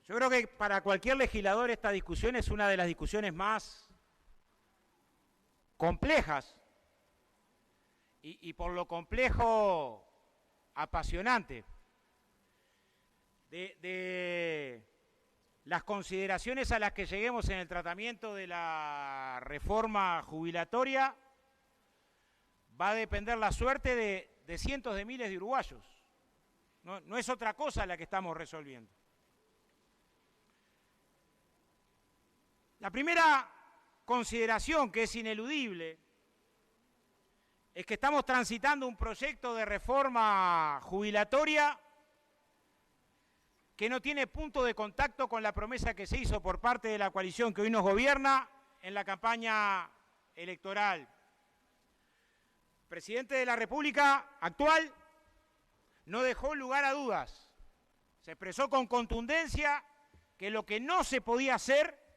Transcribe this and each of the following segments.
Yo creo que para cualquier legislador esta discusión es una de las discusiones más complejas y por lo complejo apasionante de las consideraciones a las que lleguemos en el tratamiento de la reforma jubilatoria. Va a depender la suerte de cientos de miles de uruguayos. No es otra cosa la que estamos resolviendo. La primera consideración, que es ineludible, es que estamos transitando un proyecto de reforma jubilatoria que no tiene punto de contacto con la promesa que se hizo por parte de la coalición que hoy nos gobierna en la campaña electoral. El presidente de la República actual no dejó lugar a dudas. Se expresó con contundencia que lo que no se podía hacer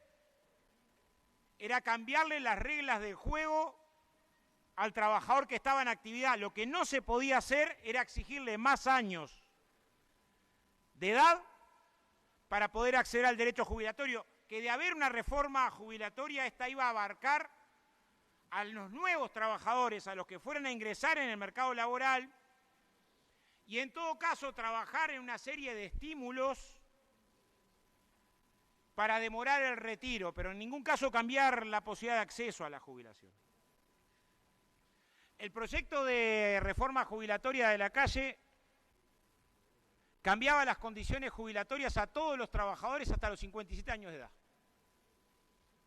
era cambiarle las reglas del juego al trabajador que estaba en actividad. Lo que no se podía hacer era exigirle más años de edad para poder acceder al derecho jubilatorio, que de haber una reforma jubilatoria, esta iba a abarcar a los nuevos trabajadores, a los que fueran a ingresar en el mercado laboral, y en todo caso trabajar en una serie de estímulos para demorar el retiro, pero en ningún caso cambiar la posibilidad de acceso a la jubilación. El proyecto de reforma jubilatoria de la calle cambiaba las condiciones jubilatorias a todos los trabajadores hasta los 57 años de edad.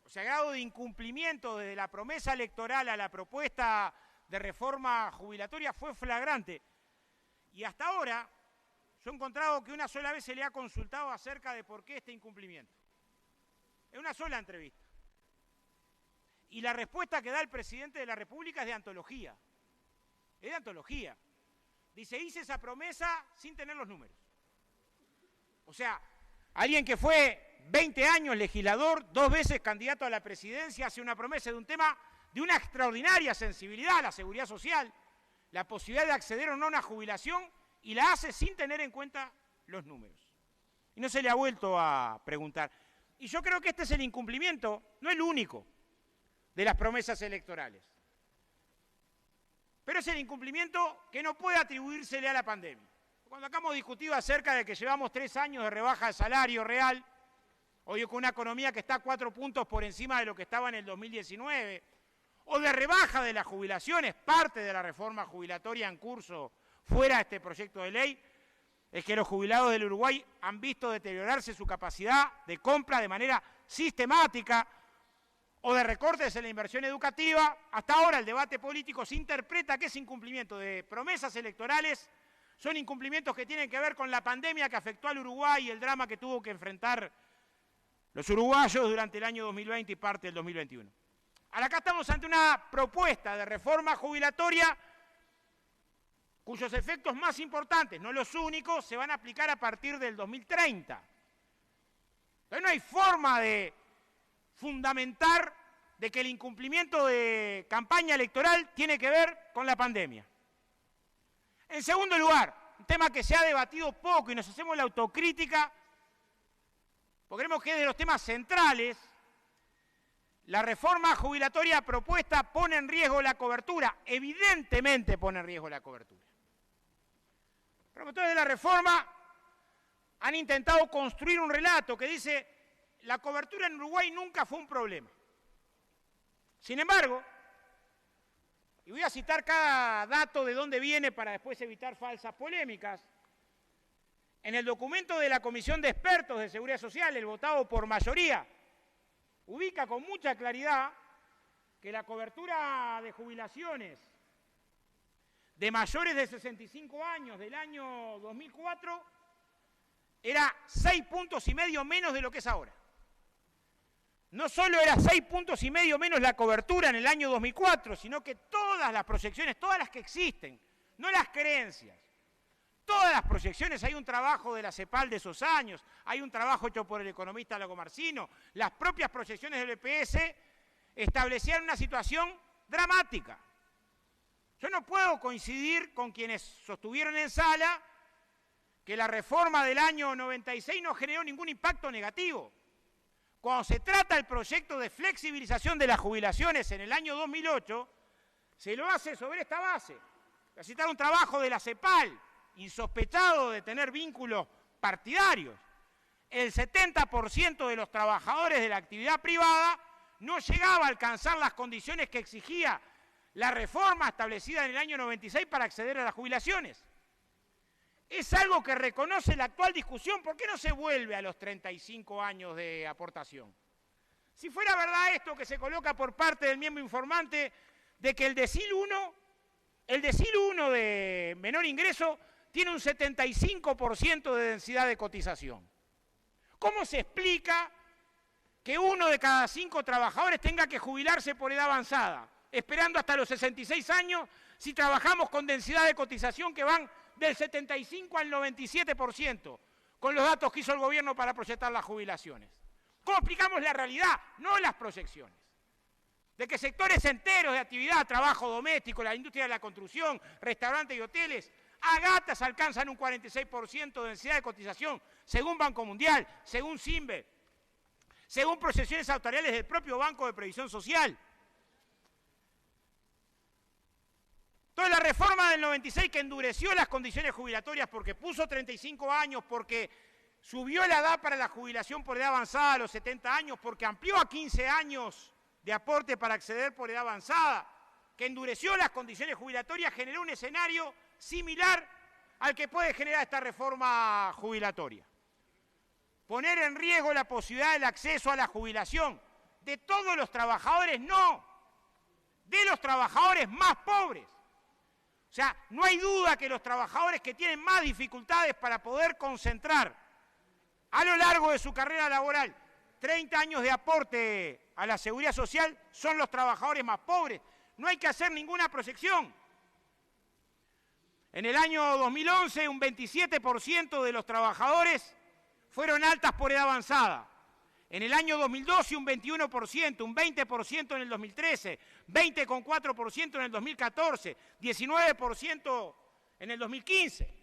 O sea, el grado de incumplimiento desde la promesa electoral a la propuesta de reforma jubilatoria fue flagrante. Y hasta ahora yo he encontrado que una sola vez se le ha consultado acerca de por qué este incumplimiento. En una sola entrevista. Y la respuesta que da el presidente de la República es de antología. Es de antología. Dice, hice esa promesa sin tener los números. O sea, alguien que fue 20 años legislador, 2 veces candidato a la presidencia, hace una promesa de un tema de una extraordinaria sensibilidad a la seguridad social, la posibilidad de acceder o no a una jubilación, y la hace sin tener en cuenta los números. Y no se le ha vuelto a preguntar. Y yo creo que este es el incumplimiento, no el único, de las promesas electorales. Pero es el incumplimiento que no puede atribuírsele a la pandemia. Cuando acá hemos discutido acerca de que llevamos 3 años de rebaja de salario real, hoy con una economía que está 4 puntos por encima de lo que estaba en el 2019, o de rebaja de las jubilaciones, parte de la reforma jubilatoria en curso fuera de este proyecto de ley, es que los jubilados del Uruguay han visto deteriorarse su capacidad de compra de manera sistemática, o de recortes en la inversión educativa. Hasta ahora el debate político se interpreta que ese incumplimiento de promesas electorales son incumplimientos que tienen que ver con la pandemia que afectó al Uruguay y el drama que tuvo que enfrentar los uruguayos durante el año 2020 y parte del 2021. Ahora acá estamos ante una propuesta de reforma jubilatoria cuyos efectos más importantes, no los únicos, se van a aplicar a partir del 2030. Entonces no hay forma de fundamentar de que el incumplimiento de campaña electoral tiene que ver con la pandemia. En segundo lugar, un tema que se ha debatido poco y nos hacemos la autocrítica, porque creemos que es de los temas centrales, la reforma jubilatoria propuesta pone en riesgo la cobertura, evidentemente pone en riesgo la cobertura. Los promotores de la reforma han intentado construir un relato que dice la cobertura en Uruguay nunca fue un problema. Sin embargo, y voy a citar cada dato de dónde viene para después evitar falsas polémicas, en el documento de la Comisión de Expertos de Seguridad Social, el votado por mayoría, ubica con mucha claridad que la cobertura de jubilaciones de mayores de 65 años del año 2004 era 6,5 puntos menos de lo que es ahora. No solo era 6,5 puntos menos la cobertura en el año 2004, sino que todas las proyecciones, todas las que existen, no las creencias, todas las proyecciones, hay un trabajo de la CEPAL de esos años, hay un trabajo hecho por el economista Lago Marcino, las propias proyecciones del BPS establecían una situación dramática. Yo no puedo coincidir con quienes sostuvieron en sala que la reforma del año 96 no generó ningún impacto negativo. Cuando se trata del proyecto de flexibilización de las jubilaciones en el año 2008, se lo hace sobre esta base. Se cita un trabajo de la CEPAL, insospechado de tener vínculos partidarios. El 70% de los trabajadores de la actividad privada no llegaba a alcanzar las condiciones que exigía la reforma establecida en el año 96 para acceder a las jubilaciones. Es algo que reconoce la actual discusión. ¿Por qué no se vuelve a los 35 años de aportación? Si fuera verdad esto que se coloca por parte del miembro informante de que el decil 1 de menor ingreso tiene un 75% de densidad de cotización. ¿Cómo se explica que 1 de cada 5 trabajadores tenga que jubilarse por edad avanzada, esperando hasta los 66 años, si trabajamos con densidad de cotización que van del 75 al 97%, con los datos que hizo el gobierno para proyectar las jubilaciones? ¿Cómo explicamos la realidad, no las proyecciones? De que sectores enteros de actividad, trabajo doméstico, la industria de la construcción, restaurantes y hoteles, a gatas alcanzan un 46% de densidad de cotización, según Banco Mundial, según CIMBE, según proyecciones actuariales del propio Banco de Previsión Social. Entonces la reforma del 96 que endureció las condiciones jubilatorias porque puso 35 años, porque subió la edad para la jubilación por edad avanzada a los 70 años, porque amplió a 15 años de aporte para acceder por edad avanzada, que endureció las condiciones jubilatorias, generó un escenario similar al que puede generar esta reforma jubilatoria. Poner en riesgo la posibilidad del acceso a la jubilación de todos los trabajadores, no, de los trabajadores más pobres. O sea, no hay duda que los trabajadores que tienen más dificultades para poder concentrar a lo largo de su carrera laboral 30 años de aporte a la seguridad social son los trabajadores más pobres. No hay que hacer ninguna proyección. En el año 2011, un 27% de los trabajadores fueron altas por edad avanzada. En el año 2012, un 21%, un 20% en el 2013, 20,4% en el 2014, 19% en el 2015.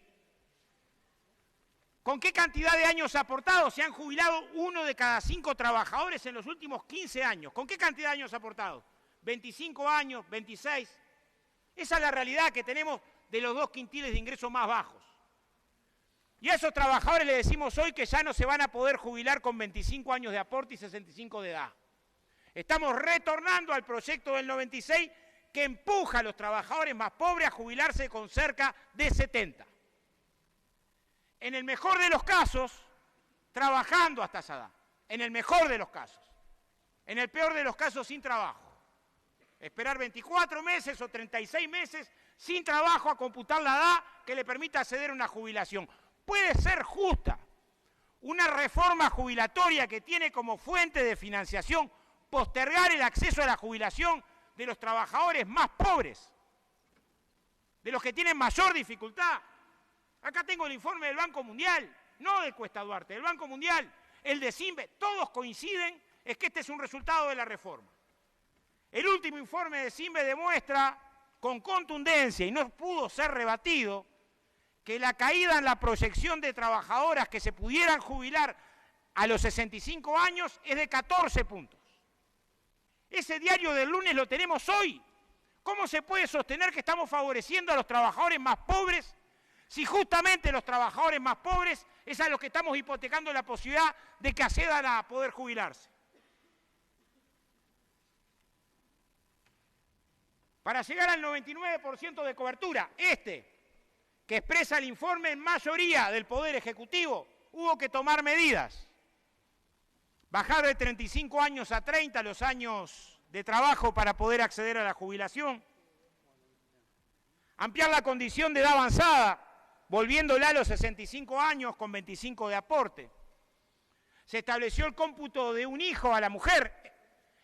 ¿Con qué cantidad de años aportados? Se han jubilado 1 de cada 5 trabajadores en los últimos 15 años. ¿Con qué cantidad de años aportados? 25 años, 26. Esa es la realidad que tenemos de los 2 quintiles de ingresos más bajos. Y a esos trabajadores les decimos hoy que ya no se van a poder jubilar con 25 años de aporte y 65 de edad. Estamos retornando al proyecto del 96 que empuja a los trabajadores más pobres a jubilarse con cerca de 70. En el mejor de los casos, trabajando hasta esa edad. En el mejor de los casos. En el peor de los casos, sin trabajo. Esperar 24 meses o 36 meses sin trabajo a computar la edad que le permita acceder a una jubilación. Puede ser justa una reforma jubilatoria que tiene como fuente de financiación postergar el acceso a la jubilación de los trabajadores más pobres, de los que tienen mayor dificultad. Acá tengo el informe del Banco Mundial, no de Cuesta Duarte, del Banco Mundial, el de CIMBE, todos coinciden en que este es un resultado de la reforma. El último informe de CIMBE demuestra con contundencia, y no pudo ser rebatido, que la caída en la proyección de trabajadoras que se pudieran jubilar a los 65 años es de 14 puntos. Ese diario del lunes lo tenemos hoy. ¿Cómo se puede sostener que estamos favoreciendo a los trabajadores más pobres si justamente los trabajadores más pobres es a los que estamos hipotecando la posibilidad de que accedan a poder jubilarse? Para llegar al 99% de cobertura, que expresa el informe en mayoría del Poder Ejecutivo, hubo que tomar medidas. Bajar de 35 años a 30 los años de trabajo para poder acceder a la jubilación. Ampliar la condición de edad avanzada, volviéndola a los 65 años con 25 de aporte. Se estableció el cómputo de un hijo a la mujer,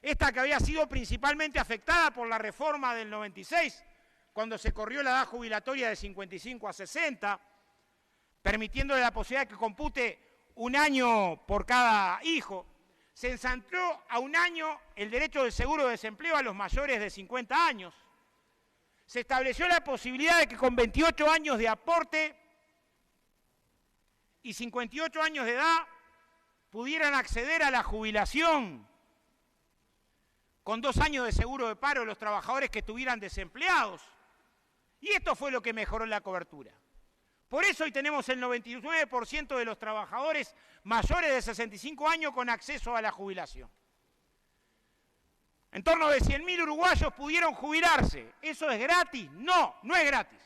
esta que había sido principalmente afectada por la reforma del 96, cuando se corrió la edad jubilatoria de 55 a 60, permitiéndole la posibilidad de que compute un año por cada hijo. Se ensanchó a un año el derecho del seguro de desempleo a los mayores de 50 años. Se estableció la posibilidad de que con 28 años de aporte y 58 años de edad pudieran acceder a la jubilación con 2 años de seguro de paro los trabajadores que estuvieran desempleados. Y esto fue lo que mejoró la cobertura. Por eso hoy tenemos el 99% de los trabajadores mayores de 65 años con acceso a la jubilación. En torno de 100.000 uruguayos pudieron jubilarse. ¿Eso es gratis? No, no es gratis.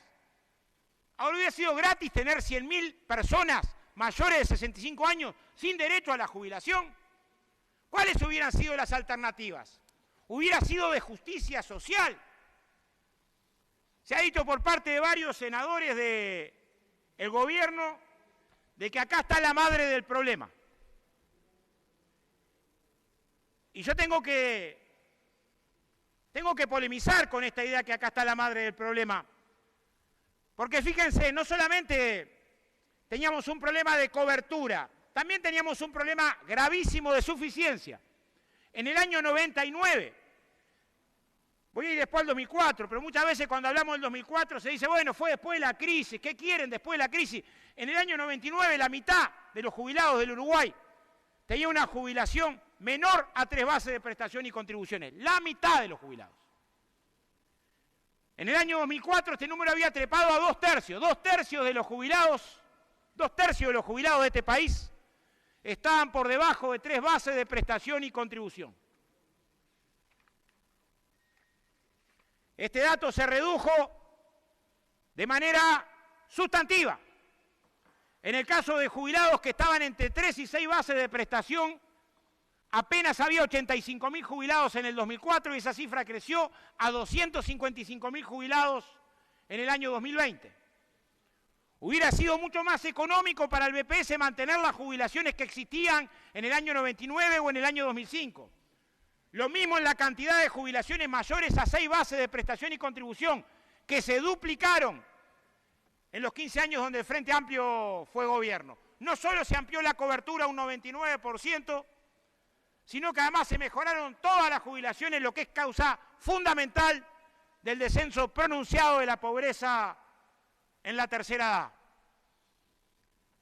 Ahora hubiera sido gratis tener 100.000 personas mayores de 65 años sin derecho a la jubilación. ¿Cuáles hubieran sido las alternativas? Hubiera sido de justicia social. Se ha dicho por parte de varios senadores del gobierno de que acá está la madre del problema. Y yo tengo que polemizar con esta idea que acá está la madre del problema. Porque fíjense, no solamente teníamos un problema de cobertura, también teníamos un problema gravísimo de suficiencia. En el año 99, voy a ir después al 2004, pero muchas veces cuando hablamos del 2004 se dice, bueno, fue después de la crisis, ¿qué quieren después de la crisis? En el año 99 la mitad de los jubilados del Uruguay tenía una jubilación menor a 3 bases de prestación y contribuciones, la mitad de los jubilados. En el año 2004 este número había trepado a 2/3, 2/3 de los jubilados, 2/3 de los jubilados de este país estaban por debajo de 3 bases de prestación y contribución. Este dato se redujo de manera sustantiva. En el caso de jubilados que estaban entre 3 y 6 bases de prestación, apenas había 85.000 jubilados en el 2004 y esa cifra creció a 255.000 jubilados en el año 2020. Hubiera sido mucho más económico para el BPS mantener las jubilaciones que existían en el año 99 o en el año 2005. Lo mismo en la cantidad de jubilaciones mayores a 6 bases de prestación y contribución, que se duplicaron en los 15 años donde el Frente Amplio fue gobierno. No solo se amplió la cobertura a un 99%, sino que además se mejoraron todas las jubilaciones, lo que es causa fundamental del descenso pronunciado de la pobreza en la tercera edad.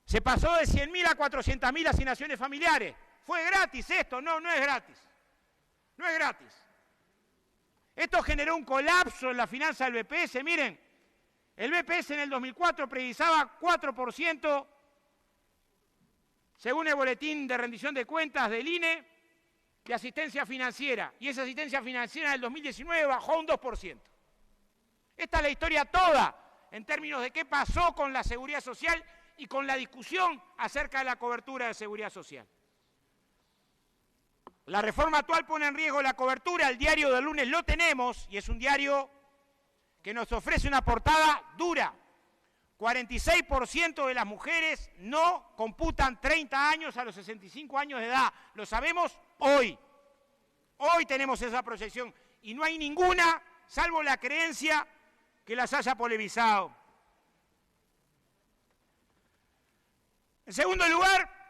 Se pasó de 100.000 a 400.000 asignaciones familiares. ¿Fue gratis esto? No, no es gratis. No es gratis. Esto generó un colapso en la finanza del BPS. Miren, el BPS en el 2004 precisaba 4%, según el boletín de rendición de cuentas del INE, de asistencia financiera. Y esa asistencia financiera en el 2019 bajó un 2%. Esta es la historia toda en términos de qué pasó con la seguridad social y con la discusión acerca de la cobertura de seguridad social. La reforma actual pone en riesgo la cobertura. El diario del lunes lo tenemos y es un diario que nos ofrece una portada dura. 46% de las mujeres no computan 30 años a los 65 años de edad. Lo sabemos hoy. Hoy tenemos esa proyección y no hay ninguna, salvo la creencia, que las haya polemizado. En segundo lugar,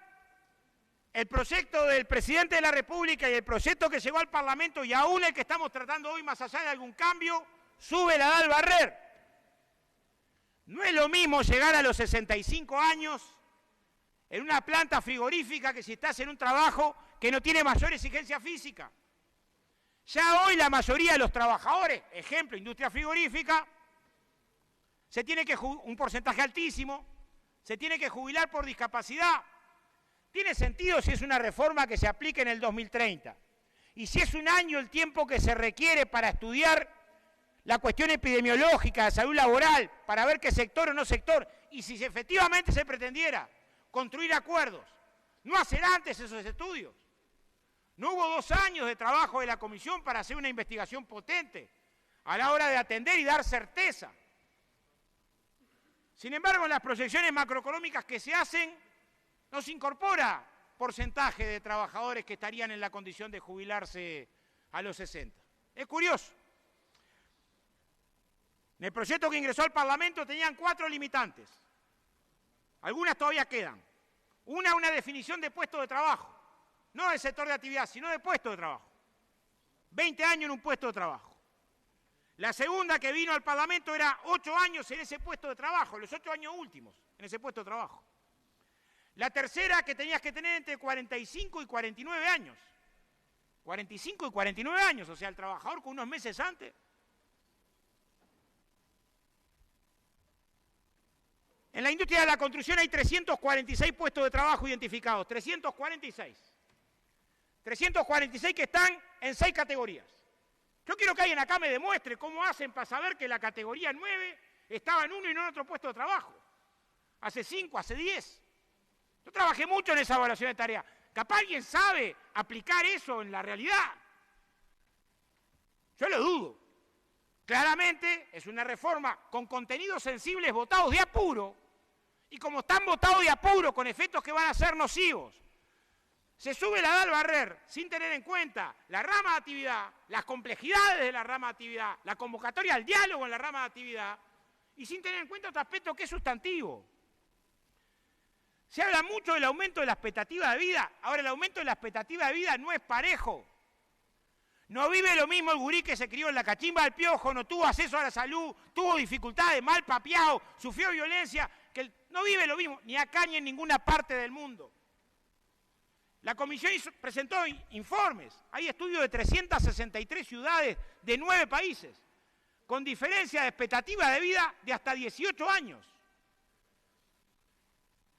el proyecto del presidente de la República y el proyecto que llegó al Parlamento y aún el que estamos tratando hoy, más allá de algún cambio, sube la edad al barrer. No es lo mismo llegar a los 65 años en una planta frigorífica que si estás en un trabajo que no tiene mayor exigencia física. Ya hoy la mayoría de los trabajadores, ejemplo, industria frigorífica, se tiene que un porcentaje altísimo, se tiene que jubilar por discapacidad. Tiene sentido si es una reforma que se aplique en el 2030. Y si es un año el tiempo que se requiere para estudiar la cuestión epidemiológica de salud laboral, para ver qué sector o no sector, y si efectivamente se pretendiera construir acuerdos, no hacer antes esos estudios. No hubo 2 años de trabajo de la comisión para hacer una investigación potente a la hora de atender y dar certeza. Sin embargo, en las proyecciones macroeconómicas que se hacen, no se incorpora porcentaje de trabajadores que estarían en la condición de jubilarse a los 60. Es curioso. En el proyecto que ingresó al Parlamento tenían 4 limitantes. Algunas todavía quedan. Una definición de puesto de trabajo. No del sector de actividad, sino de puesto de trabajo. 20 años en un puesto de trabajo. La segunda que vino al Parlamento era 8 años en ese puesto de trabajo, los 8 años últimos en ese puesto de trabajo. La tercera, que tenías que tener entre 45 y 49 años. 45 y 49 años, o sea, el trabajador con unos meses antes. En la industria de la construcción hay 346 puestos de trabajo identificados, 346. 346 que están en 6 categorías. Yo quiero que alguien acá me demuestre cómo hacen para saber que la categoría 9 estaba en uno y no en otro puesto de trabajo. Hace 5, hace 10. Yo trabajé mucho en esa evaluación de tarea. Capaz alguien sabe aplicar eso en la realidad. Yo lo dudo. Claramente es una reforma con contenidos sensibles votados de apuro, y como están votados de apuro con efectos que van a ser nocivos, se sube la edad al barrer sin tener en cuenta la rama de actividad, las complejidades de la rama de actividad, la convocatoria al diálogo en la rama de actividad, y sin tener en cuenta otro aspecto que es sustantivo. Se habla mucho del aumento de la expectativa de vida. Ahora, el aumento de la expectativa de vida no es parejo. No vive lo mismo el gurí que se crió en la cachimba del piojo, no tuvo acceso a la salud, tuvo dificultades, mal papeado, sufrió violencia, no vive lo mismo, ni acá ni en ninguna parte del mundo. La comisión presentó informes, hay estudios de 363 ciudades de 9 países, con diferencia de expectativa de vida de hasta 18 años.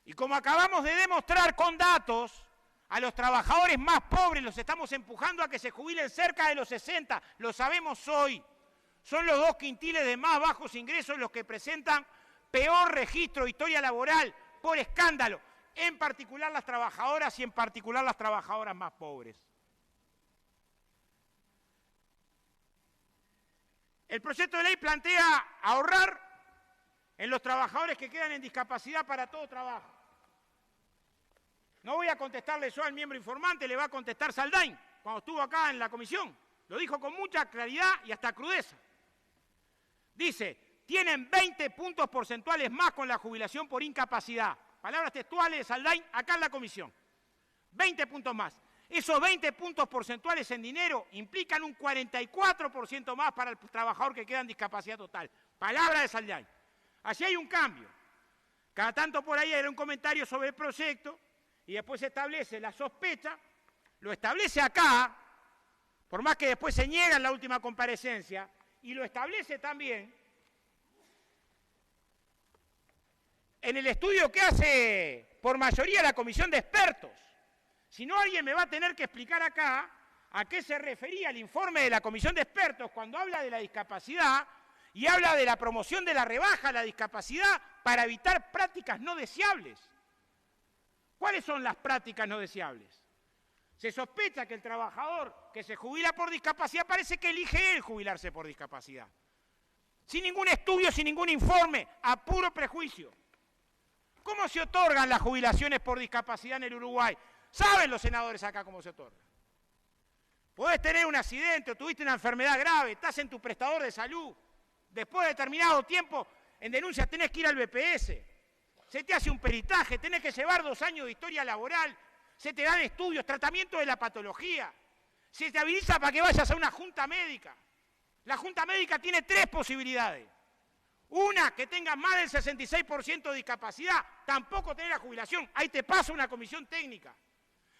Y como acabamos de demostrar con datos, a los trabajadores más pobres los estamos empujando a que se jubilen cerca de los 60, lo sabemos hoy. Son los 2 quintiles de más bajos ingresos los que presentan peor registro de historia laboral por escándalo, en particular las trabajadoras y en particular las trabajadoras más pobres. El proyecto de ley plantea ahorrar en los trabajadores que quedan en discapacidad para todo trabajo. No voy a contestarle yo al miembro informante, le va a contestar Saldain, cuando estuvo acá en la comisión. Lo dijo con mucha claridad y hasta crudeza. Dice, tienen 20 puntos porcentuales más con la jubilación por incapacidad. Palabras textuales de Saldain acá en la comisión. 20 puntos más. Esos 20 puntos porcentuales en dinero implican un 44% más para el trabajador que queda en discapacidad total. Palabra de Saldain. Allí hay un cambio. Cada tanto por ahí hay un comentario sobre el proyecto y después se establece la sospecha, lo establece acá, por más que después se niega en la última comparecencia, y lo establece también en el estudio que hace por mayoría la comisión de expertos. Si no, alguien me va a tener que explicar acá a qué se refería el informe de la comisión de expertos cuando habla de la discapacidad y habla de la promoción de la rebaja a la discapacidad para evitar prácticas no deseables. ¿Cuáles son las prácticas no deseables? Se sospecha que el trabajador que se jubila por discapacidad parece que elige él jubilarse por discapacidad. Sin ningún estudio, sin ningún informe, a puro prejuicio. ¿Cómo se otorgan las jubilaciones por discapacidad en el Uruguay? ¿Saben los senadores acá cómo se otorgan? Podés tener un accidente o tuviste una enfermedad grave, estás en tu prestador de salud. Después de determinado tiempo, en denuncia tenés que ir al BPS. Se te hace un peritaje, tenés que llevar 2 años de historia laboral, se te dan estudios, tratamiento de la patología, se te habilita para que vayas a una junta médica. La junta médica tiene 3 posibilidades. Una, que tengas más del 66% de discapacidad, tampoco tenés la jubilación, ahí te pasa una comisión técnica.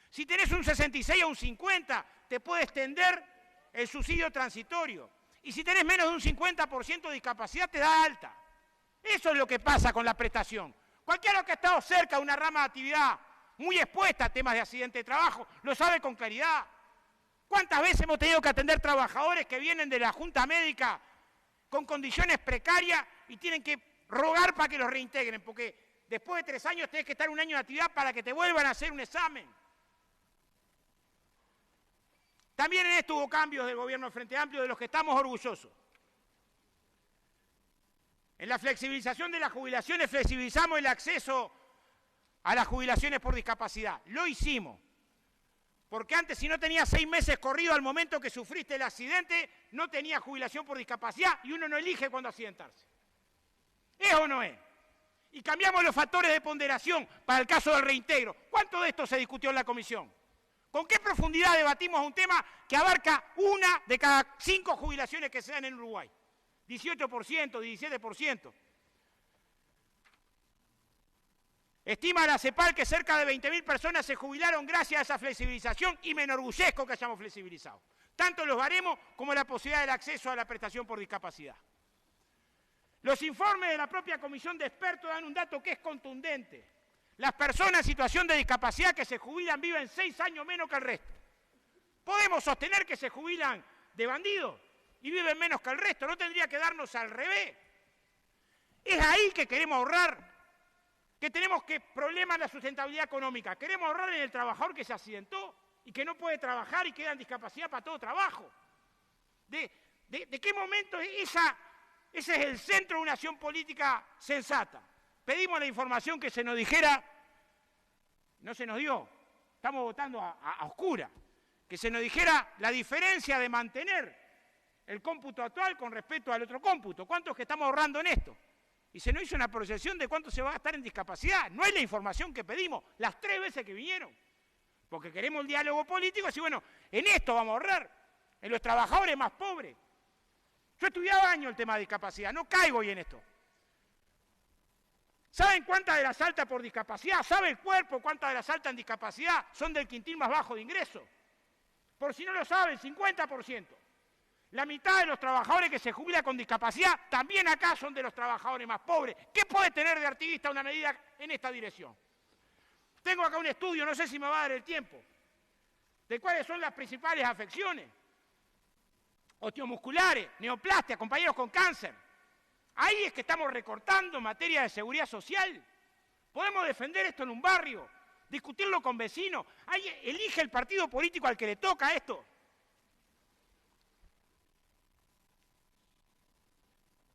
Si tenés un 66 o un 50, te puede extender el subsidio transitorio. Y si tenés menos de un 50% de discapacidad, te da alta. Eso es lo que pasa con la prestación. Cualquiera que ha estado cerca de una rama de actividad muy expuesta a temas de accidente de trabajo, lo sabe con claridad. ¿Cuántas veces hemos tenido que atender trabajadores que vienen de la junta médica con condiciones precarias y tienen que rogar para que los reintegren? Porque después de 3 años tenés que estar 1 año de actividad para que te vuelvan a hacer un examen. También en esto hubo cambios del gobierno del Frente Amplio de los que estamos orgullosos. En la flexibilización de las jubilaciones flexibilizamos el acceso a las jubilaciones por discapacidad. Lo hicimos. Porque antes, si no tenías 6 meses corrido al momento que sufriste el accidente, no tenías jubilación por discapacidad y uno no elige cuándo accidentarse. ¿Es o no es? Y cambiamos los factores de ponderación para el caso del reintegro. ¿Cuánto de esto se discutió en la comisión? ¿Con qué profundidad debatimos un tema que abarca 1 de cada 5 jubilaciones que se dan en Uruguay? 18%, 17%. Estima la CEPAL que cerca de 20.000 personas se jubilaron gracias a esa flexibilización y me enorgullezco que hayamos flexibilizado. Tanto los baremos como la posibilidad del acceso a la prestación por discapacidad. Los informes de la propia comisión de expertos dan un dato que es contundente. Las personas en situación de discapacidad que se jubilan viven 6 años menos que el resto. ¿Podemos sostener que se jubilan de bandidos y viven menos que el resto? ¿No tendría que darnos al revés? Es ahí que queremos ahorrar, que tenemos problemas en la sustentabilidad económica. Queremos ahorrar en el trabajador que se accidentó y que no puede trabajar y queda en discapacidad para todo trabajo. ¿De qué momento ese es el centro de una acción política sensata? Pedimos la información que se nos dijera, no se nos dio, estamos votando a oscura, que se nos dijera la diferencia de mantener el cómputo actual con respecto al otro cómputo. ¿Cuánto es que estamos ahorrando en esto? Y se nos hizo una proyección de cuánto se va a gastar en discapacidad. No es la información que pedimos las 3 veces que vinieron. Porque queremos el diálogo político y decir, bueno, en esto vamos a ahorrar, en los trabajadores más pobres. Yo he estudiado años el tema de discapacidad, no caigo hoy en esto. ¿Saben cuántas de las altas por discapacidad? ¿Sabe el cuerpo cuántas de las altas en discapacidad son del quintil más bajo de ingreso? Por si no lo saben, 50%. La mitad de los trabajadores que se jubilan con discapacidad también acá son de los trabajadores más pobres. ¿Qué puede tener de activista una medida en esta dirección? Tengo acá un estudio, no sé si me va a dar el tiempo, de cuáles son las principales afecciones. Osteomusculares, neoplastia, compañeros con cáncer. Ahí es que estamos recortando en materia de seguridad social. Podemos defender esto en un barrio, discutirlo con vecinos. Ahí elige el partido político al que le toca esto.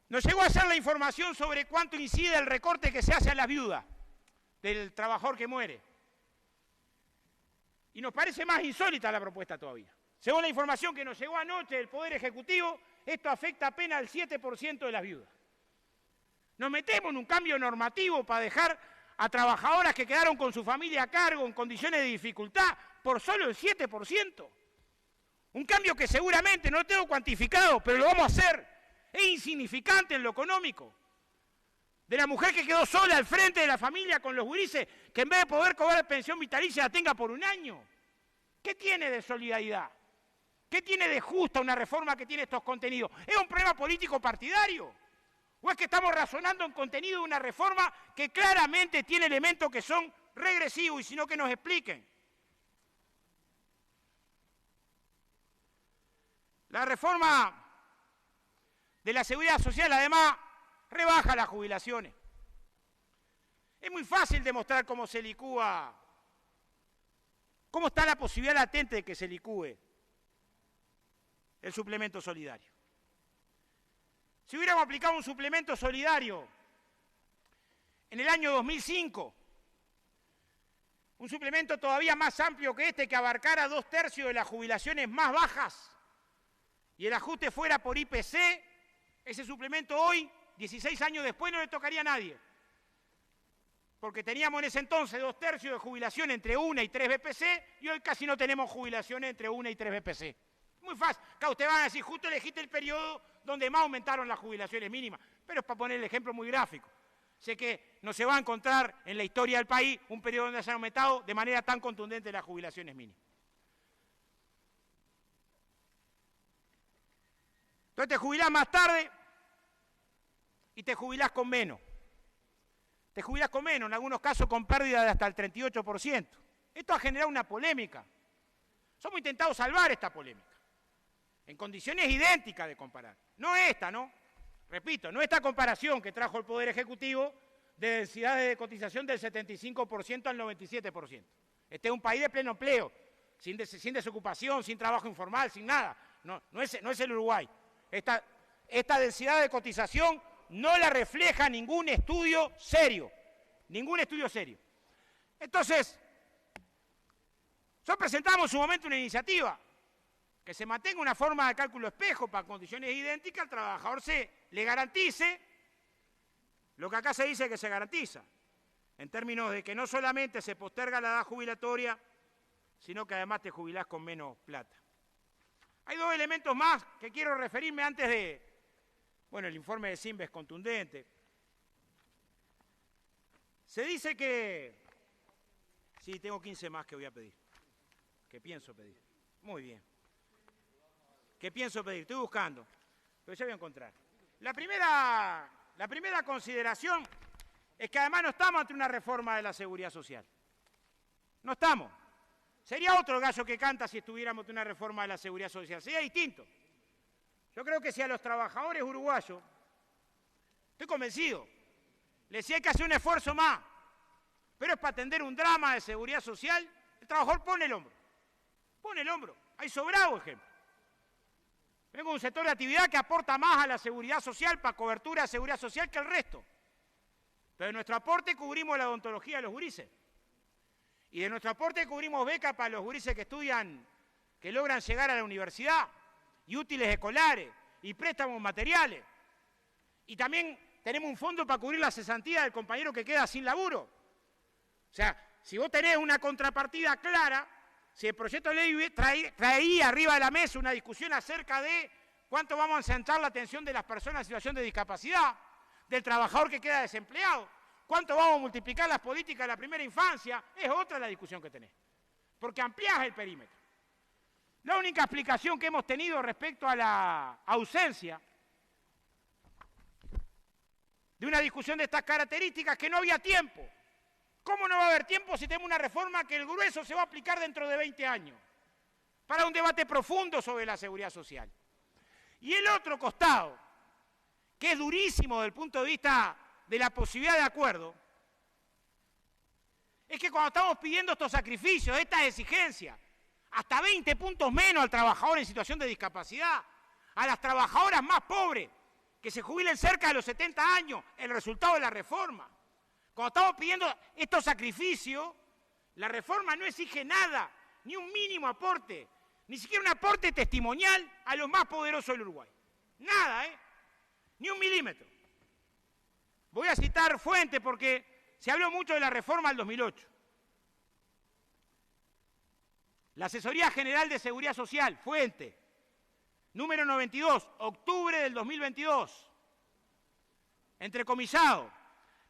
Nos llegó a hacer la información sobre cuánto incide el recorte que se hace a las viudas del trabajador que muere. Y nos parece más insólita la propuesta todavía. Según la información que nos llegó anoche del Poder Ejecutivo, esto afecta apenas al 7% de las viudas. Nos metemos en un cambio normativo para dejar a trabajadoras que quedaron con su familia a cargo en condiciones de dificultad por solo el 7%. Un cambio que seguramente no lo tengo cuantificado, pero lo vamos a hacer. Es insignificante en lo económico. De la mujer que quedó sola al frente de la familia con los gurises, que en vez de poder cobrar pensión vitalicia la tenga por un año. ¿Qué tiene de solidaridad? ¿Qué tiene de justa una reforma que tiene estos contenidos? ¿Es un problema político partidario? ¿O es que estamos razonando en contenido de una reforma que claramente tiene elementos que son regresivos y sino que nos expliquen? La reforma de la seguridad social, además, rebaja las jubilaciones. Es muy fácil demostrar cómo se licúa, cómo está la posibilidad latente de que se licúe el suplemento solidario. Si hubiéramos aplicado un suplemento solidario en el año 2005, un suplemento todavía más amplio que este, que abarcara 2/3 de las jubilaciones más bajas, y el ajuste fuera por IPC, ese suplemento hoy, 16 años después, no le tocaría a nadie. Porque teníamos en ese entonces 2/3 de jubilación entre 1 y 3 BPC, y hoy casi no tenemos jubilaciones entre 1 y 3 BPC. Muy fácil. Acá ustedes van a decir, justo elegiste el periodo donde más aumentaron las jubilaciones mínimas. Pero es para poner el ejemplo muy gráfico. Sé que no se va a encontrar en la historia del país un periodo donde se han aumentado de manera tan contundente las jubilaciones mínimas. Entonces te jubilás más tarde y te jubilás con menos. Te jubilás con menos, en algunos casos con pérdida de hasta el 38%. Esto ha generado una polémica. Somos intentado salvar esta polémica, en condiciones idénticas de comparar. No esta, ¿no? Repito, no esta comparación que trajo el Poder Ejecutivo de densidades de cotización del 75% al 97%. Este es un país de pleno empleo, sin desocupación, sin trabajo informal, sin nada. No es el Uruguay. Esta densidad de cotización no la refleja ningún estudio serio. Ningún estudio serio. Entonces, nosotros presentamos en su momento una iniciativa que se mantenga una forma de cálculo espejo para condiciones idénticas, al trabajador se le garantice lo que acá se dice que se garantiza, en términos de que no solamente se posterga la edad jubilatoria, sino que además te jubilás con menos plata. Hay 2 elementos más que quiero referirme antes de... Bueno, el informe de Simbe es contundente. Se dice que... Sí, tengo 15 más que voy a pedir. Que pienso pedir. Muy bien. Que pienso pedir. Estoy buscando. Pero ya voy a encontrar. La primera consideración es que además no estamos ante una reforma de la seguridad social. No estamos. Sería otro gallo que canta si estuviéramos ante una reforma de la seguridad social. Sería distinto. Yo creo que si a los trabajadores uruguayos, estoy convencido, les decía hay que hacer un esfuerzo más, pero es para atender un drama de seguridad social, el trabajador pone el hombro. Pone el hombro. Hay sobrado ejemplo. Vengo de un sector de actividad que aporta más a la seguridad social, para cobertura de seguridad social, que el resto. Pero de nuestro aporte cubrimos la odontología de los gurises. Y de nuestro aporte cubrimos becas para los gurises que estudian, que logran llegar a la universidad, y útiles escolares, y préstamos materiales. Y también tenemos un fondo para cubrir la cesantía del compañero que queda sin laburo. O sea, si vos tenés una contrapartida clara, si el proyecto de ley traía arriba de la mesa una discusión acerca de cuánto vamos a centrar la atención de las personas en situación de discapacidad, del trabajador que queda desempleado, cuánto vamos a multiplicar las políticas de la primera infancia, es otra la discusión que tenés, porque ampliás el perímetro. La única explicación que hemos tenido respecto a la ausencia de una discusión de estas características es que no había tiempo. ¿Cómo no va a haber tiempo si tenemos una reforma que el grueso se va a aplicar dentro de 20 años? Para un debate profundo sobre la seguridad social. Y el otro costado, que es durísimo desde el punto de vista de la posibilidad de acuerdo, es que cuando estamos pidiendo estos sacrificios, estas exigencias, hasta 20 puntos menos al trabajador en situación de discapacidad, a las trabajadoras más pobres, que se jubilen cerca de los 70 años, el resultado de la reforma. Cuando estamos pidiendo estos sacrificios, la reforma no exige nada, ni un mínimo aporte, ni siquiera un aporte testimonial a los más poderosos del Uruguay. Nada, ni un milímetro. Voy a citar fuente porque se habló mucho de la reforma del 2008. La Asesoría General de Seguridad Social, fuente, número 92, octubre del 2022, entrecomisado.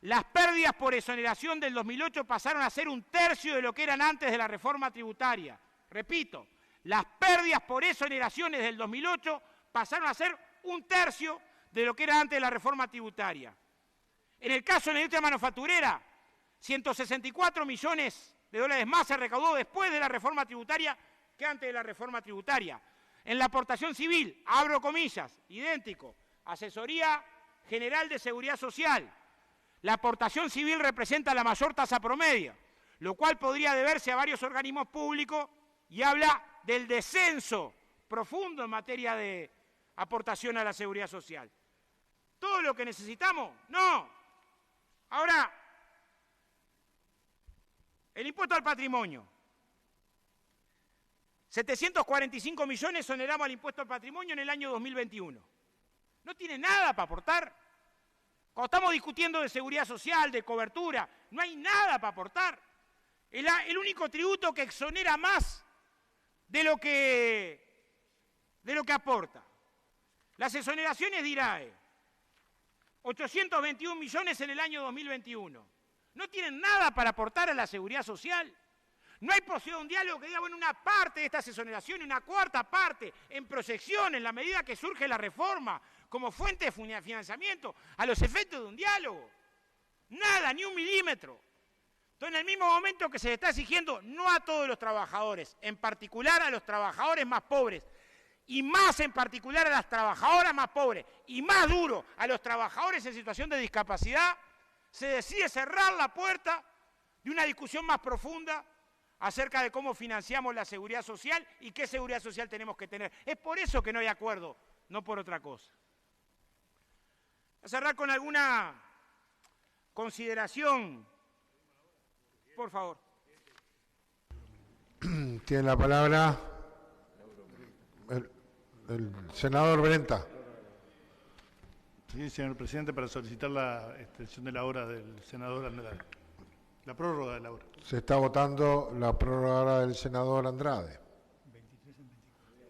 Las pérdidas por exoneración del 2008 pasaron a ser un tercio de lo que eran antes de la reforma tributaria. Repito, las pérdidas por exoneraciones del 2008 pasaron a ser un tercio de lo que era antes de la reforma tributaria. En el caso de la industria manufacturera, 164 millones de dólares más se recaudó después de la reforma tributaria que antes de la reforma tributaria. En la aportación civil, abro comillas, idéntico, Asesoría General de Seguridad Social. La aportación civil representa la mayor tasa promedio, lo cual podría deberse a varios organismos públicos y habla del descenso profundo en materia de aportación a la seguridad social. ¿Todo lo que necesitamos? No. Ahora, el impuesto al patrimonio. 745 millones exoneramos al impuesto al patrimonio en el año 2021. No tiene nada para aportar. Cuando estamos discutiendo de seguridad social, de cobertura, no hay nada para aportar. El único tributo que exonera más de lo que aporta. Las exoneraciones de IRAE, 821 millones en el año 2021. No tienen nada para aportar a la seguridad social. No hay posibilidad de un diálogo que diga, bueno, una parte de estas exoneraciones, una cuarta parte, en proyección, en la medida que surge la reforma, como fuente de financiamiento, a los efectos de un diálogo. Nada, ni un milímetro. Entonces, en el mismo momento que se le está exigiendo, no a todos los trabajadores, en particular a los trabajadores más pobres, y más en particular a las trabajadoras más pobres, y más duro a los trabajadores en situación de discapacidad, se decide cerrar la puerta de una discusión más profunda acerca de cómo financiamos la seguridad social y qué seguridad social tenemos que tener. Es por eso que no hay acuerdo, no por otra cosa. Voy a cerrar con alguna consideración, por favor. Tiene la palabra el senador Brenta. Sí, señor presidente, para solicitar la extensión de la hora del senador Andrade. La prórroga de la hora. Se está votando la prórroga del senador Andrade.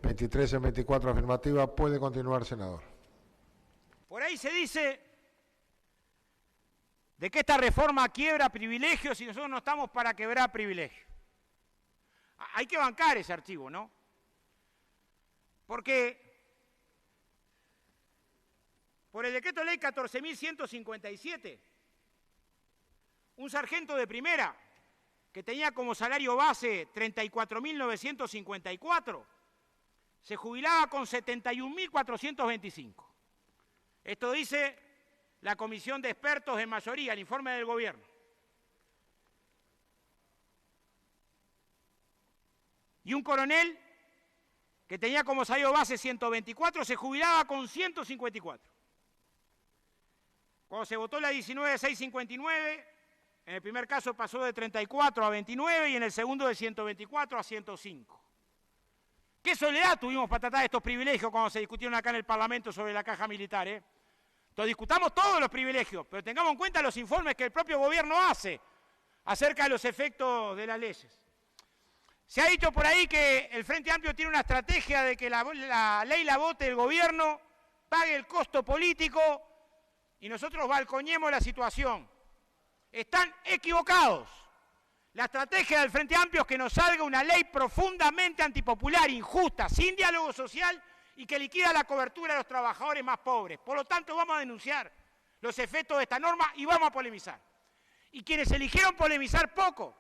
23 en 24 afirmativa. Puede continuar, senador. Por ahí se dice de que esta reforma quiebra privilegios y nosotros no estamos para quebrar privilegios. Hay que bancar ese archivo, ¿no? Porque por el decreto ley 14.157, un sargento de primera que tenía como salario base 34.954, se jubilaba con 71.425. Esto dice la comisión de expertos en mayoría, el informe del gobierno. Y un coronel que tenía como salario base 124, se jubilaba con 154. Cuando se votó la 19.659, en el primer caso pasó de 34 a 29 y en el segundo de 124 a 105. ¿Qué soledad tuvimos para tratar estos privilegios cuando se discutieron acá en el Parlamento sobre la caja militar? Entonces discutamos todos los privilegios, pero tengamos en cuenta los informes que el propio gobierno hace acerca de los efectos de las leyes. Se ha dicho por ahí que el Frente Amplio tiene una estrategia de que la ley la vote el gobierno, pague el costo político y nosotros balcoñemos la situación. Están equivocados. La estrategia del Frente Amplio es que nos salga una ley profundamente antipopular, injusta, sin diálogo social y que liquida la cobertura de los trabajadores más pobres. Por lo tanto, vamos a denunciar los efectos de esta norma y vamos a polemizar. Y quienes eligieron polemizar poco,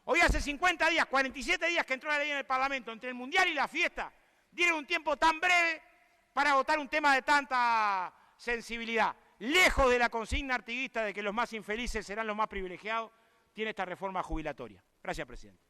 hoy hace 50 días, 47 días que entró la ley en el Parlamento, entre el Mundial y la fiesta, dieron un tiempo tan breve para votar un tema de tanta sensibilidad. Lejos de la consigna artiguista de que los más infelices serán los más privilegiados, tiene esta reforma jubilatoria. Gracias, presidente.